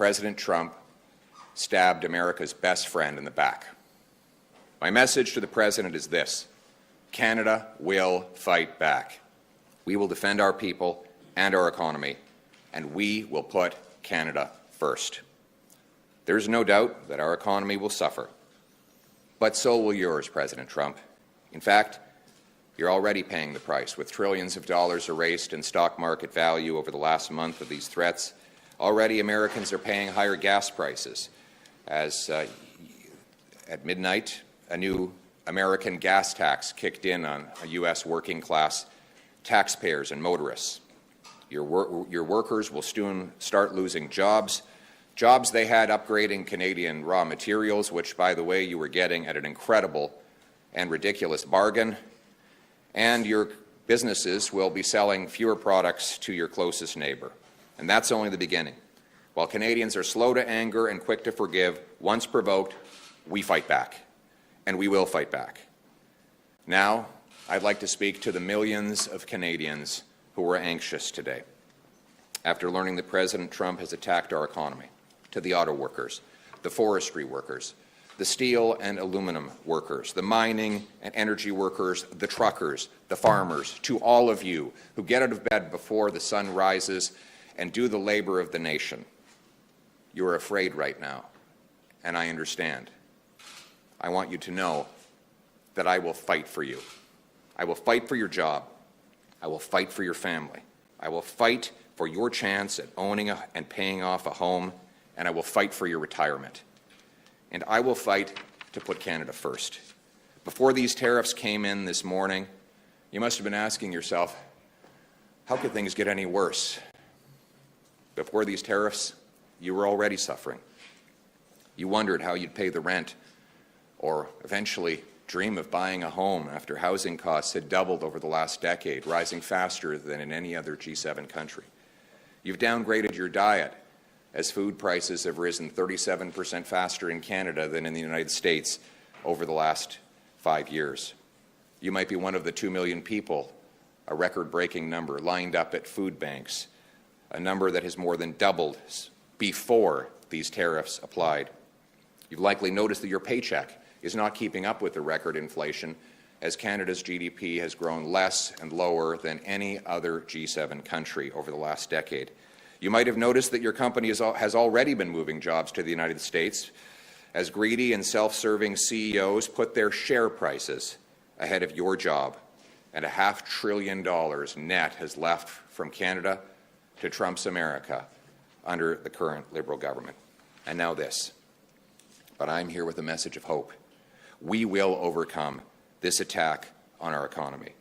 President Trump stabbed America's best friend in the back. My message to the President is this: Canada will fight back. We will defend our people and our economy, and we will put Canada first. There's no doubt that our economy will suffer, but so will yours, President Trump. In fact, you're already paying the price, with trillions of dollars erased in stock market value over the last month of these threats. Already Americans are paying higher gas prices, as at midnight a new American gas tax kicked in on U.S. working-class taxpayers and motorists. Your workers will soon start losing jobs they had upgrading Canadian raw materials, which, by the way, you were getting at an incredible and ridiculous bargain, and your businesses will be selling fewer products to your closest neighbor. And that's only the beginning. While Canadians are slow to anger and quick to forgive, once provoked, we fight back, and we will fight back. Now, I'd like to speak to the millions of Canadians who are anxious today after learning that President Trump has attacked our economy, to the auto workers, the forestry workers, the steel and aluminum workers, the mining and energy workers, the truckers, the farmers, to all of you who get out of bed before the sun rises and do the labor of the nation. You are afraid right now, and I understand. I want you to know that I will fight for you. I will fight for your job. I will fight for your family. I will fight for your chance at owning and paying off a home, and I will fight for your retirement. And I will fight to put Canada first. Before these tariffs came in this morning, you must have been asking yourself, how could things get any worse? Before these tariffs, you were already suffering. You wondered how you'd pay the rent, or eventually dream of buying a home after housing costs had doubled over the last decade, rising faster than in any other G7 country. You've downgraded your diet, as food prices have risen 37% faster in Canada than in the United States over the last 5 years. You might be one of the 2 million people, a record-breaking number, lined up at food banks, a number that has more than doubled before these tariffs applied. You've likely noticed that your paycheck is not keeping up with the record inflation, as Canada's GDP has grown less and lower than any other G7 country over the last decade. You might have noticed that your company has already been moving jobs to the United States, as greedy and self-serving CEOs put their share prices ahead of your job, and $500 billion net has left from Canada to Trump's America under the current Liberal government. And now this. But I'm here with a message of hope. We will overcome this attack on our economy,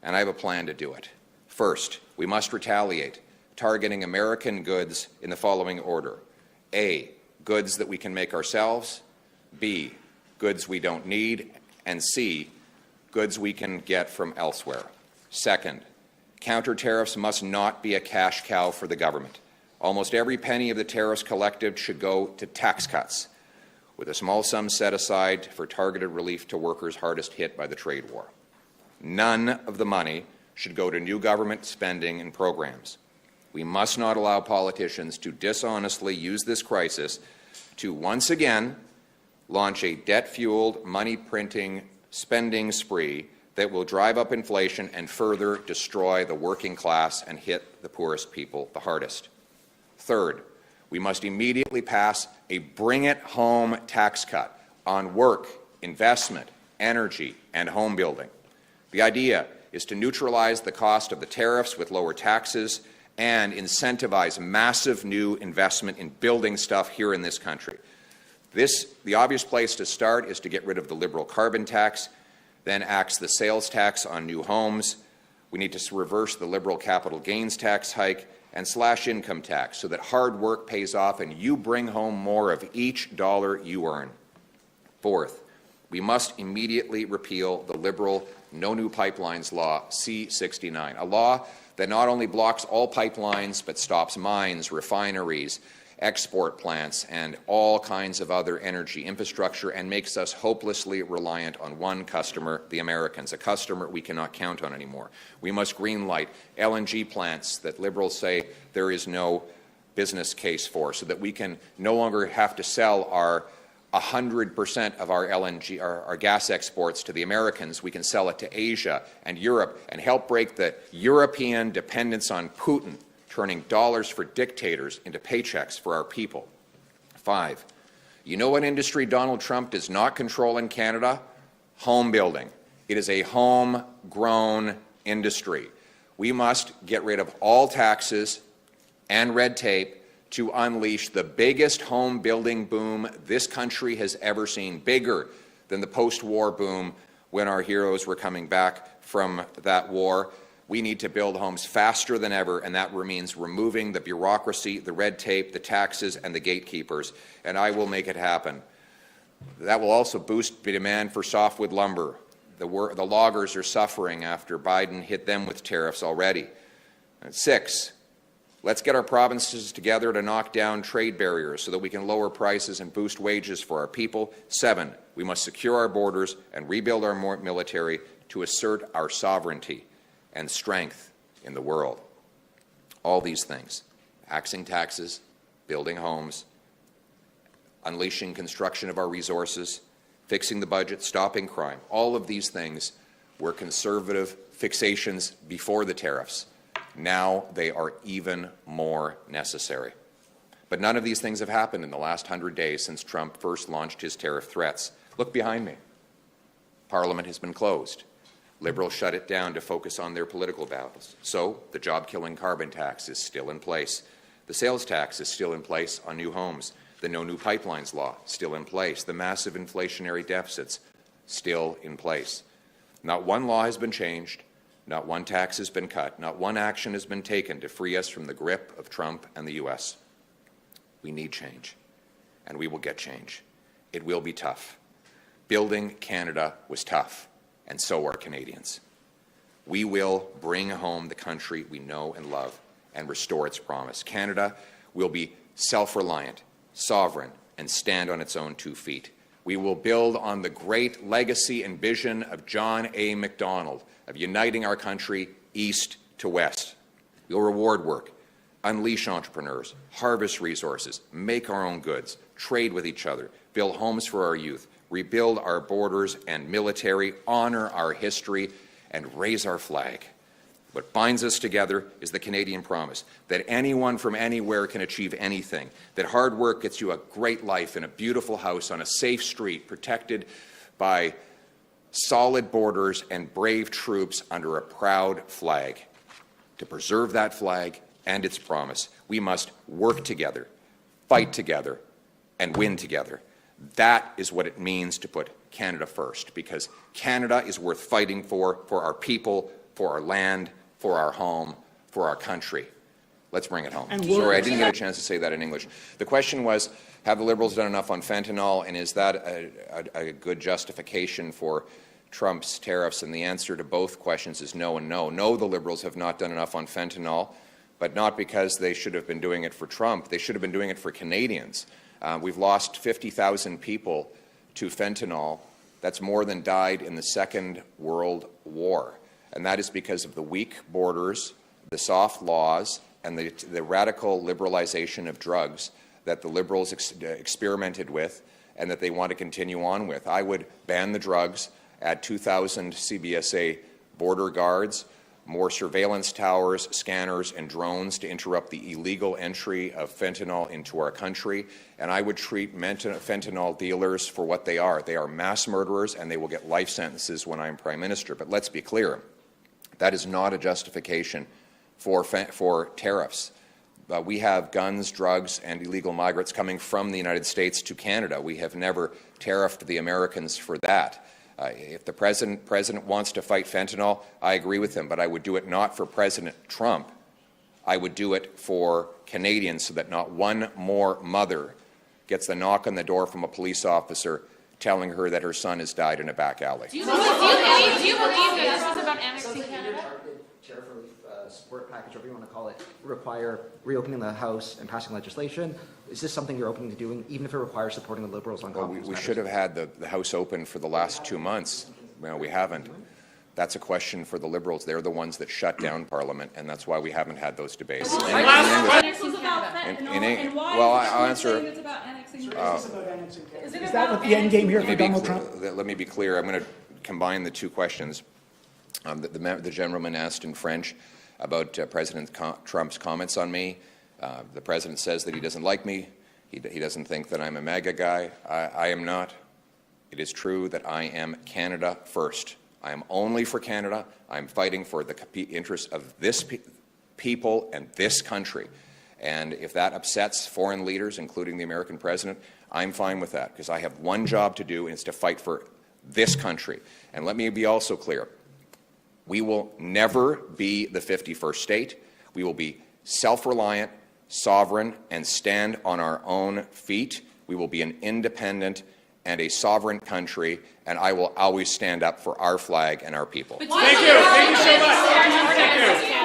and I have a plan to do it. First, we must retaliate, targeting American goods in the following order: A, goods that we can make ourselves; B, goods we don't need; and C, goods we can get from elsewhere. Second, counter tariffs must not be a cash cow for the government. Almost every penny of the tariffs collected should go to tax cuts, with a small sum set aside for targeted relief to workers hardest hit by the trade war. None of the money should go to new government spending and programs. We must not allow politicians to dishonestly use this crisis to once again launch a debt-fueled, money-printing spending spree that will drive up inflation and further destroy the working class and hit the poorest people the hardest. Third, we must immediately pass a bring-it-home tax cut on work, investment, energy, and home building. The idea is to neutralize the cost of the tariffs with lower taxes and incentivize massive new investment in building stuff here in this country. The obvious place to start is to get rid of the Liberal carbon tax, then axe the sales tax on new homes. We need to reverse the Liberal capital gains tax hike and slash income tax so that hard work pays off and you bring home more of each dollar you earn. Fourth, we must immediately repeal the Liberal No New Pipelines Law C-69, a law that not only blocks all pipelines but stops mines, refineries, export plants, and all kinds of other energy infrastructure and makes us hopelessly reliant on one customer, the Americans, a customer we cannot count on anymore. We must greenlight LNG plants that Liberals say there is no business case for, so that we can no longer have to sell our 100% of our LNG, our gas exports to the Americans. We can sell it to Asia and Europe and help break the European dependence on Putin, turning dollars for dictators into paychecks for our people. 5, you know what industry Donald Trump does not control in Canada? Home building. It is a homegrown industry. We must get rid of all taxes and red tape to unleash the biggest home building boom this country has ever seen, bigger than the post-war boom when our heroes were coming back from that war. We need to build homes faster than ever, and that means removing the bureaucracy, the red tape, the taxes, and the gatekeepers, and I will make it happen. That will also boost the demand for softwood lumber. The loggers are suffering after Biden hit them with tariffs already. And 6, let's get our provinces together to knock down trade barriers so that we can lower prices and boost wages for our people. 7, we must secure our borders and rebuild our military to assert our sovereignty and strength in the world. All these things, axing taxes, building homes, unleashing construction of our resources, fixing the budget, stopping crime, all of these things were conservative fixations before the tariffs. Now they are even more necessary. But none of these things have happened in the last 100 days since Trump first launched his tariff threats. Look behind me. Parliament has been closed. Liberals shut it down to focus on their political battles. So the job-killing carbon tax is still in place. The sales tax is still in place on new homes. The No New Pipelines law still in place. The massive inflationary deficits still in place. Not one law has been changed. Not one tax has been cut. Not one action has been taken to free us from the grip of Trump and the U.S. We need change, and we will get change. It will be tough. Building Canada was tough, and so are Canadians. We will bring home the country we know and love and restore its promise. Canada will be self-reliant, sovereign, and stand on its own 2 feet. We will build on the great legacy and vision of John A. Macdonald of uniting our country east to west. We'll reward work, unleash entrepreneurs, harvest resources, make our own goods, trade with each other, build homes for our youth, rebuild our borders and military, honor our history, and raise our flag. What binds us together is the Canadian promise that anyone from anywhere can achieve anything, that hard work gets you a great life in a beautiful house on a safe street protected by solid borders and brave troops under a proud flag. To preserve that flag and its promise, we must work together, fight together, and win together. That is what it means to put Canada first, because Canada is worth fighting for our people, for our land, for our home, for our country. Let's bring it home. Sorry, I didn't get a chance to say that in English. The question was, have the Liberals done enough on fentanyl, and is that a good justification for Trump's tariffs? And the answer to both questions is no and no. No, the Liberals have not done enough on fentanyl, but not because they should have been doing it for Trump. They should have been doing it for Canadians. We've lost 50,000 people to fentanyl. That's more than died in the Second World War. And that is because of the weak borders, the soft laws, and the radical liberalization of drugs that the Liberals experimented with and that they want to continue on with. I would ban the drugs, add 2,000 CBSA border guards, more surveillance towers, scanners, and drones to interrupt the illegal entry of fentanyl into our country. And I would treat fentanyl dealers for what they are. They are mass murderers, and they will get life sentences when I'm Prime Minister. But let's be clear. That is not a justification for tariffs. We have guns, drugs, and illegal migrants coming from the United States to Canada. We have never tariffed the Americans for that. If the president wants to fight fentanyl, I agree with him, but I would do it not for President Trump. I would do it for Canadians so that not one more mother gets the knock on the door from a police officer telling her that her son has died in a back alley. Do you believe that this is about annexing Canada? Tariff relief support package, whatever you want to call it, require reopening the House and passing legislation. Is this something you're open to doing, even if it requires supporting the Liberals on confidence we should have had the House open for the last 2 months. Well, we haven't. That's a question for the Liberals. They're the ones that shut down Parliament, and that's why we haven't had those debates. This was about fentanyl, well, I'll answer. it's about annexing Is that what the end game here for Donald Trump? Let me be clear. I'm going to combine the two questions. The gentleman asked in French about President Trump's comments on me. The president says that he doesn't like me. He doesn't think that I'm a MAGA guy. I am not. It is true that I am Canada first. I am only for Canada. I'm fighting for the interests of this people and this country. And if that upsets foreign leaders, including the American president, I'm fine with that, because I have one job to do, and it's to fight for this country. And let me be also clear. We will never be the 51st state. We will be self-reliant, sovereign, and stand on our own feet. We will be an independent and a sovereign country, and I will always stand up for our flag and our people. Thank you so much.